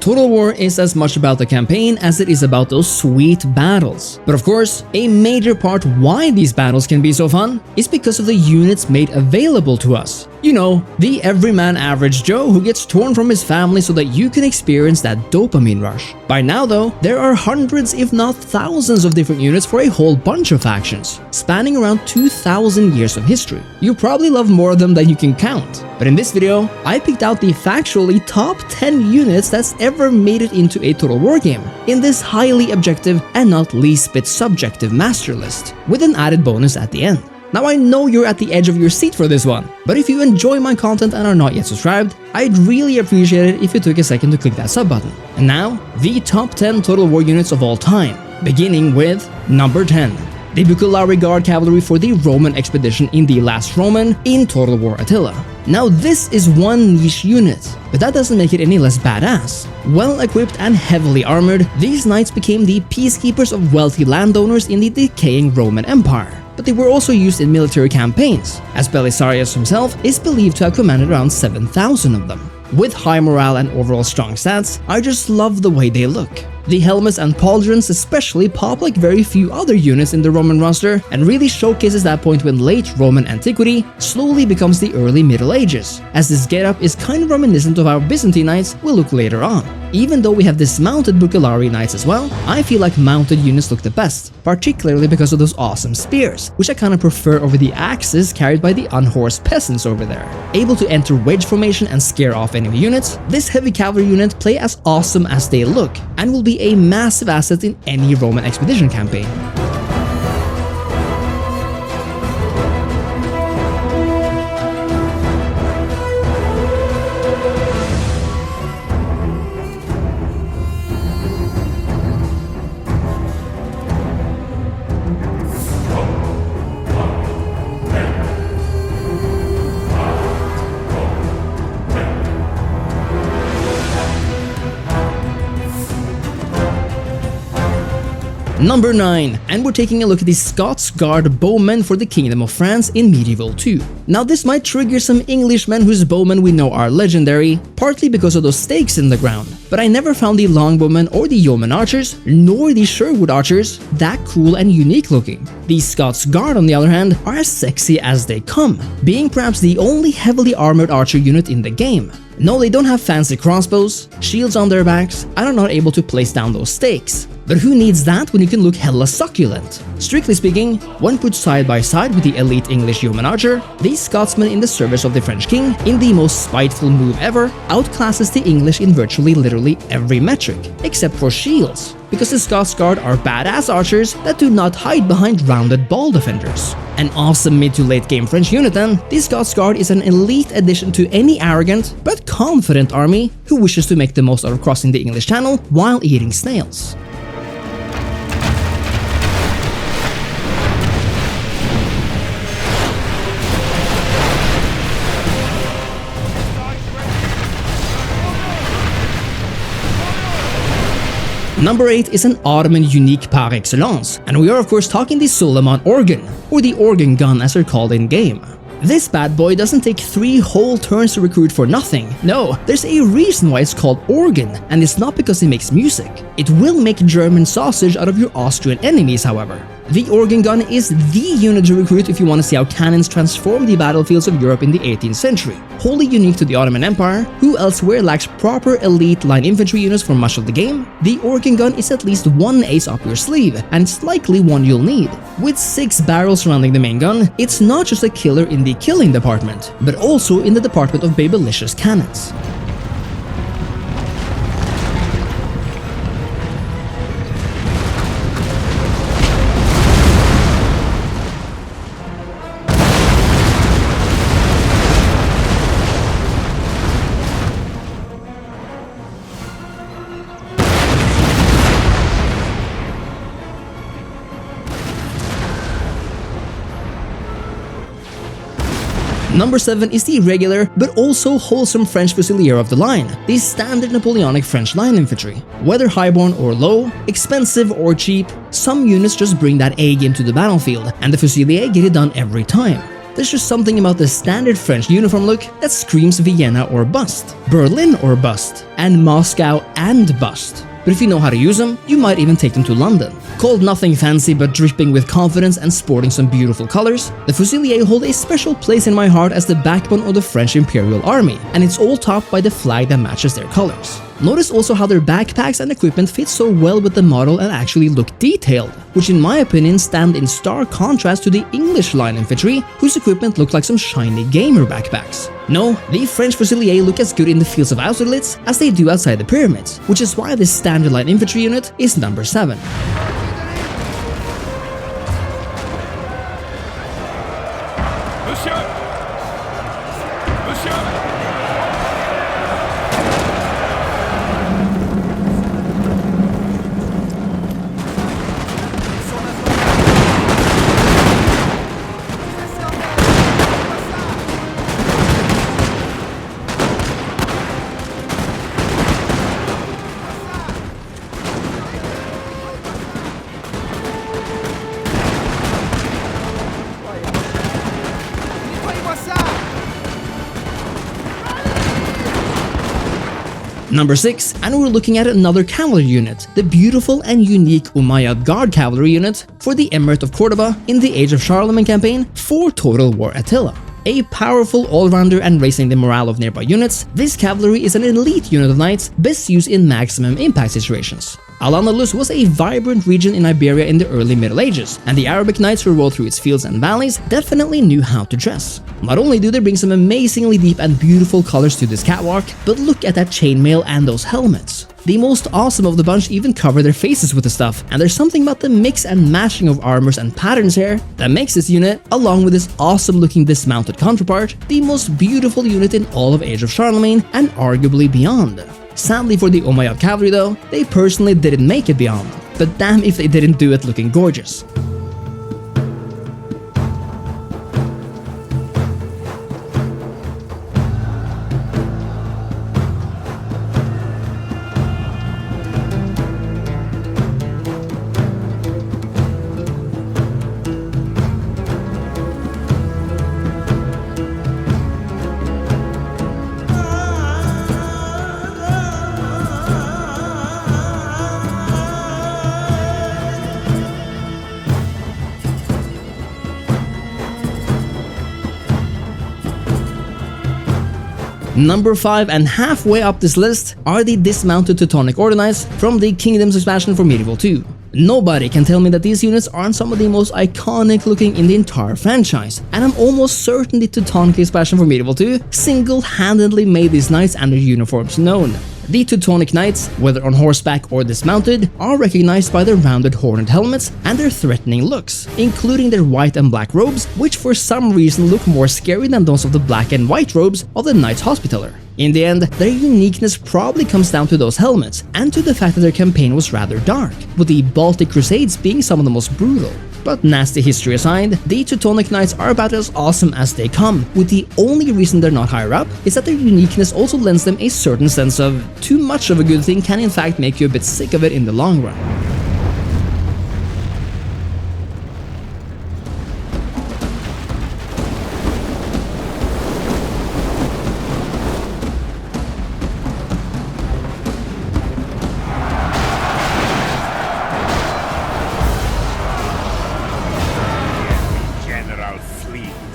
Total War is as much about the campaign as it is about those sweet battles. But of course, a major part why these battles can be so fun is because of the units made available to us. You know, the everyman average Joe who gets torn from his family so that you can experience that dopamine rush. By now though, there are hundreds if not thousands of different units for a whole bunch of factions, spanning around 2,000 years of history. You probably love more of them than you can count. But in this video, I picked out the factually top 10 units that's ever made it into a Total War game in this highly objective and not least bit subjective master list, with an added bonus at the end. Now I know you're at the edge of your seat for this one, but if you enjoy my content and are not yet subscribed, I'd really appreciate it if you took a second to click that sub button. And now, the top 10 Total War units of all time, beginning with number 10. The BUCELLARII Guard Cavalry for the Roman expedition in the Last Roman in Total War Attila. Now this is one niche unit, but that doesn't make it any less badass. Well equipped and heavily armored, these knights became the peacekeepers of wealthy landowners in the decaying Roman Empire. But they were also used in military campaigns, as Belisarius himself is believed to have commanded around 7,000 of them. With high morale and overall strong stats, I just love the way they look. The helmets and pauldrons especially pop like very few other units in the Roman roster and really showcases that point when late Roman antiquity slowly becomes the early Middle Ages, as this getup is kind of reminiscent of how Byzantine knights will look later on. Even though we have dismounted BUCELLARII knights as well, I feel like mounted units look the best, particularly because of those awesome spears, which I kinda prefer over the axes carried by the unhorsed peasants over there. Able to enter wedge formation and scare off enemy units, this heavy cavalry unit play as awesome as they look, and will be a massive asset in any Roman expedition campaign. Number 9, and we're taking a look at the Scots Guard Bowmen for the Kingdom of France in Medieval 2. Now this might trigger some Englishmen whose bowmen we know are legendary, partly because of those stakes in the ground, but I never found the Longbowmen or the Yeoman Archers, nor the Sherwood Archers, that cool and unique looking. The Scots Guard on the other hand are as sexy as they come, being perhaps the only heavily armored archer unit in the game. No, they don't have fancy crossbows, shields on their backs, and are not able to place down those stakes. But who needs that when you can look hella succulent? Strictly speaking, when put side by side with the elite English Yeoman Archer, the Scotsman in the service of the French king, in the most spiteful move ever, outclasses the English in virtually literally every metric, except for shields, because the Scots Guard are badass archers that do not hide behind rounded ball defenders. An awesome mid to late game French unit then, the Scots Guard is an elite addition to any arrogant but confident army who wishes to make the most out of crossing the English Channel while eating snails. Number 8 is an Ottoman unique par excellence, and we are of course talking the Suleiman organ, or the organ gun as they're called in game. This bad boy doesn't take 3 whole turns to recruit for nothing. No, there's a reason why it's called organ, and it's not because it makes music. It will make German sausage out of your Austrian enemies, however. The organ gun is the unit to recruit if you want to see how cannons transform the battlefields of Europe in the 18th century. Wholly unique to the Ottoman Empire, who elsewhere lacks proper elite line infantry units for much of the game, the organ gun is at least one ace up your sleeve, and it's likely one you'll need. With 6 barrels surrounding the main gun, it's not just a killer in the killing department, but also in the department of babylicious cannons. Number 7 is the regular but also wholesome French Fusilier of the line, the standard Napoleonic French line infantry. Whether highborn or low, expensive or cheap, some units just bring that A game to the battlefield, and the Fusilier get it done every time. There's just something about the standard French uniform look that screams Vienna or bust, Berlin or bust, and Moscow and bust. But if you know how to use them, you might even take them to London. Called nothing fancy but dripping with confidence and sporting some beautiful colors, the Fusiliers hold a special place in my heart as the backbone of the French Imperial Army, and it's all topped by the flag that matches their colors. Notice also how their backpacks and equipment fit so well with the model and actually look detailed, which in my opinion stand in stark contrast to the English line infantry, whose equipment looked like some shiny gamer backpacks. No, the French Fusiliers look as good in the fields of Austerlitz as they do outside the pyramids, which is why this standard line infantry unit is number 7. Number 6, and we're looking at another cavalry unit, the beautiful and unique UMAYYAD Guard cavalry unit for the Emirate of Cordoba in the Age of Charlemagne campaign for Total War Attila. A powerful all-rounder and raising the morale of nearby units, this cavalry is an elite unit of knights best used in maximum impact situations. Al-Andalus was a vibrant region in Iberia in the early Middle Ages, and the Arabic knights who rode through its fields and valleys definitely knew how to dress. Not only do they bring some amazingly deep and beautiful colors to this catwalk, but look at that chainmail and those helmets. The most awesome of the bunch even cover their faces with the stuff, and there's something about the mix and matching of armors and patterns here that makes this unit, along with this awesome looking dismounted counterpart, the most beautiful unit in all of Age of Charlemagne and arguably beyond. Sadly for the Umayyad cavalry though, they personally didn't make it beyond, but damn if they didn't do it looking gorgeous. Number 5 and halfway up this list are the dismounted Teutonic Order Knights from the Kingdoms expansion for Medieval 2. Nobody can tell me that these units aren't some of the most iconic looking in the entire franchise, and I'm almost certain the Teutonic expansion for Medieval 2 single-handedly made these knights and their uniforms known. The Teutonic Knights, whether on horseback or dismounted, are recognized by their rounded horned helmets and their threatening looks, including their white and black robes, which for some reason look more scary than those of the black and white robes of the Knights Hospitaller. In the end, their uniqueness probably comes down to those helmets and to the fact that their campaign was rather dark, with the Baltic Crusades being some of the most brutal. But nasty history aside, the Teutonic Knights are about as awesome as they come, with the only reason they're not higher up is that their uniqueness also lends them a certain sense of too much of a good thing can in fact make you a bit sick of it in the long run.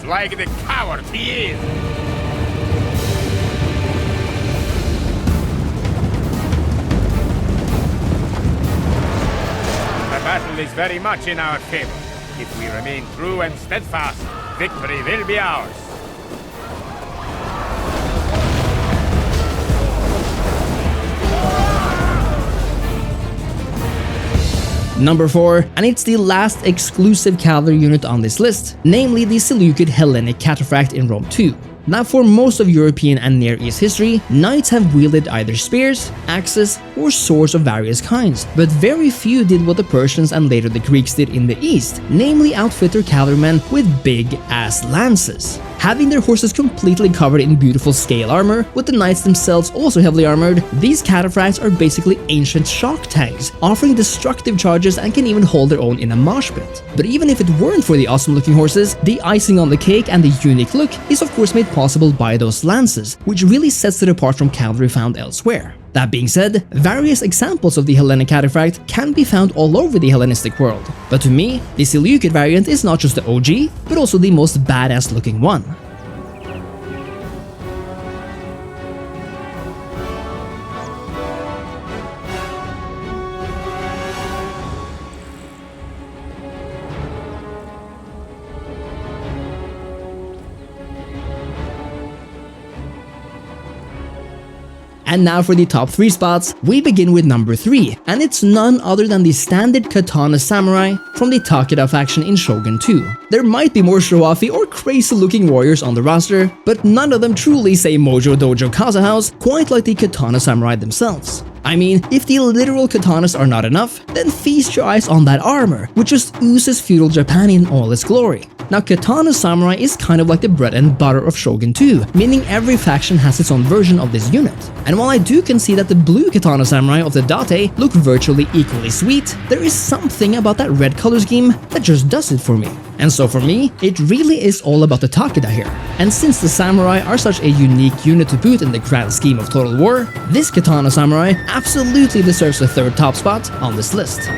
Like the coward he is! The battle is very much in our favor. If we remain true and steadfast, victory will be ours. Number 4, and it's the last exclusive cavalry unit on this list, namely the Seleucid Hellenic Cataphract in Rome 2. Now for most of European and Near East history, knights have wielded either spears, axes, or swords of various kinds, but very few did what the Persians and later the Greeks did in the East, namely outfit their cavalrymen with big-ass lances. Having their horses completely covered in beautiful scale armor, with the knights themselves also heavily armored, these cataphracts are basically ancient shock tanks, offering destructive charges and can even hold their own in a mosh pit. But even if it weren't for the awesome looking horses, the icing on the cake and the unique look is of course made possible by those lances, which really sets it apart from cavalry found elsewhere. That being said, various examples of the Hellenic cataphract can be found all over the Hellenistic world, but to me, the Seleucid variant is not just the OG, but also the most badass looking one. And now for the top 3 spots, we begin with number 3, and it's none other than the standard katana samurai from the Takeda faction in Shogun 2. There might be more show-offy or crazy-looking warriors on the roster, but none of them truly say Mojo Dojo Casa House quite like the katana samurai themselves. I mean, if the literal katanas are not enough, then feast your eyes on that armor, which just oozes feudal Japan in all its glory. Now, Katana Samurai is kind of like the bread and butter of Shogun 2, meaning every faction has its own version of this unit. And while I do concede that the blue Katana Samurai of the Date look virtually equally sweet, there is something about that red color scheme that just does it for me. And so for me, it really is all about the Takeda here. And since the Samurai are such a unique unit to boot in the grand scheme of Total War, this Katana Samurai absolutely deserves the 3rd top spot on this list.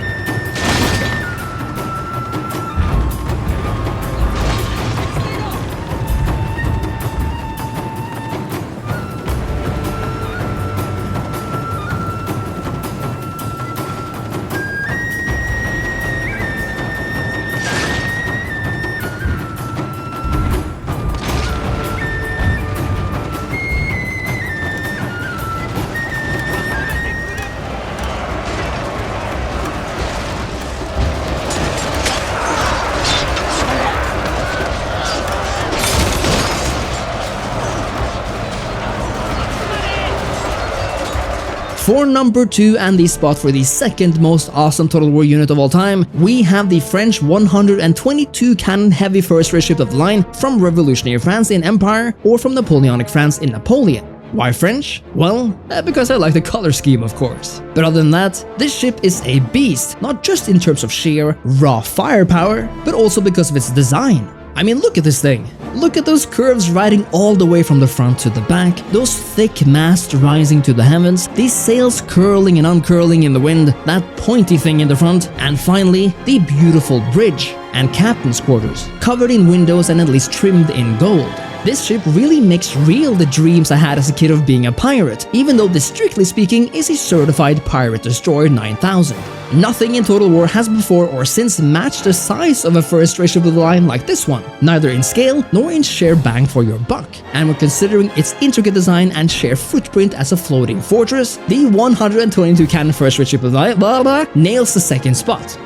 For number 2 and the spot for the 2nd most awesome Total War unit of all time, we have the French 122 cannon heavy first rate ship of the line from Revolutionary France in Empire or from Napoleonic France in Napoleon. Why French? Well, because I like the color scheme, of course. But other than that, this ship is a beast, not just in terms of sheer, raw firepower, but also because of its design. I mean, look at this thing. Look at those curves riding all the way from the front to the back, those thick masts rising to the heavens, these sails curling and uncurling in the wind, that pointy thing in the front, and finally, the beautiful bridge and captain's quarters, covered in windows and at least trimmed in gold. This ship really makes real the dreams I had as a kid of being a pirate, even though this strictly speaking is a certified Pirate Destroyer 9000. Nothing in Total War has before or since matched the size of a first rate ship of the line like this one, neither in scale nor in sheer bang for your buck. And when considering its intricate design and sheer footprint as a floating fortress, the 122 cannon first rate ship of the line nails the 2nd spot.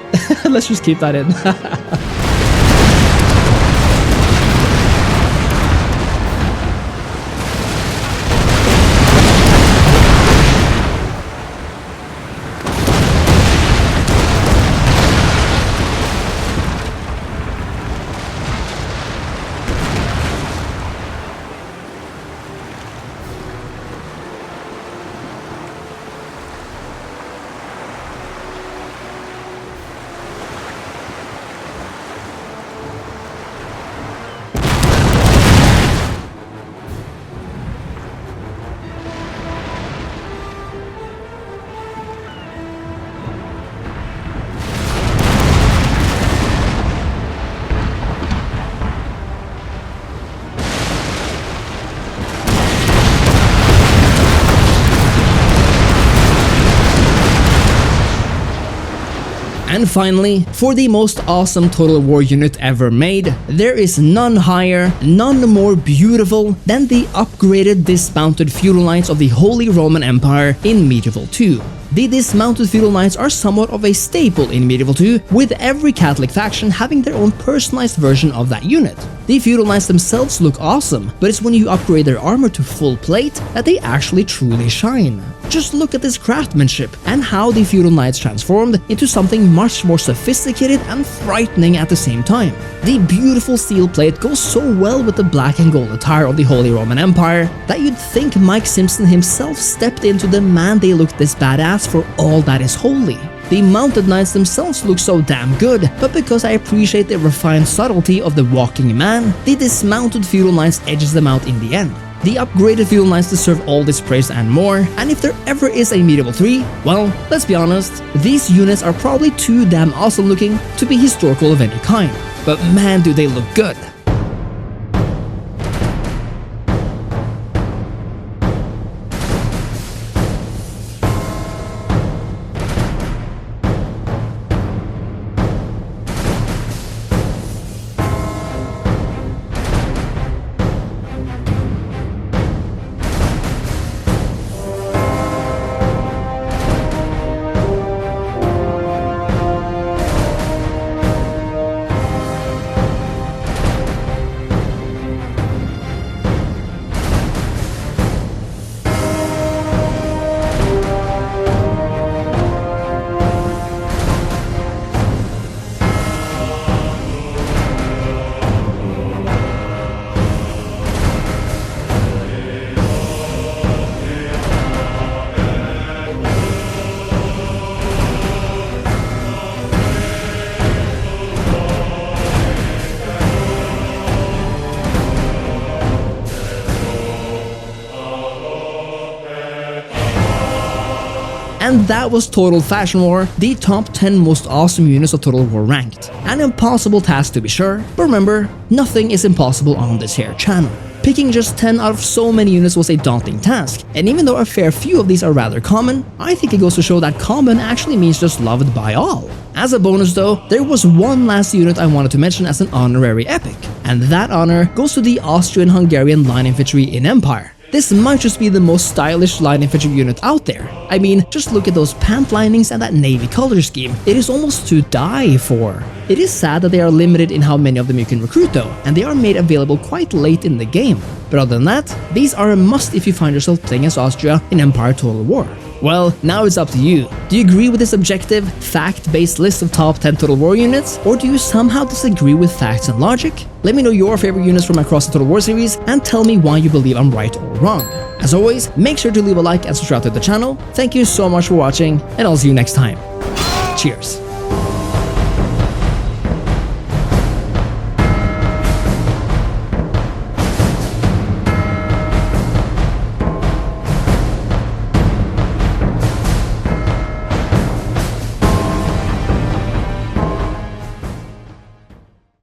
Let's just keep that in. And finally, for the most awesome Total War unit ever made, there is none higher, none more beautiful than the upgraded dismounted feudal knights of the Holy Roman Empire in Medieval 2. The dismounted feudal knights are somewhat of a staple in Medieval 2, with every Catholic faction having their own personalized version of that unit. The feudal knights themselves look awesome, but it's when you upgrade their armor to full plate that they actually truly shine. Just look at this craftsmanship and how the feudal knights transformed into something much more sophisticated and frightening at the same time. The beautiful steel plate goes so well with the black and gold attire of the Holy Roman Empire that you'd think Mike Simpson himself stepped in to demand they look this badass for all that is holy. The mounted knights themselves look so damn good, but because I appreciate the refined subtlety of the walking man, the dismounted feudal knights edges them out in the end. The upgraded feudal knights deserve all this praise and more, and if there ever is a Medieval 3, well, let's be honest, these units are probably too damn awesome looking to be historical of any kind. But man, do they look good. And that was Total Fashion War, the top 10 most awesome units of Total War ranked. An impossible task to be sure, but remember, nothing is impossible on this here channel. Picking just 10 out of so many units was a daunting task, and even though a fair few of these are rather common, I think it goes to show that common actually means just loved by all. As a bonus though, there was one last unit I wanted to mention as an honorary epic, and that honor goes to the Austrian-Hungarian line infantry in Empire. This might just be the most stylish line infantry unit out there. I mean, just look at those pant linings and that navy color scheme. It is almost to die for. It is sad that they are limited in how many of them you can recruit though, and they are made available quite late in the game. But other than that, these are a must if you find yourself playing as Austria in Empire Total War. Well, now it's up to you. Do you agree with this objective, fact-based list of top 10 Total War units, or do you somehow disagree with facts and logic? Let me know your favorite units from across the Total War series and tell me why you believe I'm right or wrong. As always, make sure to leave a like and subscribe to the channel. Thank you so much for watching, and I'll see you next time. Cheers!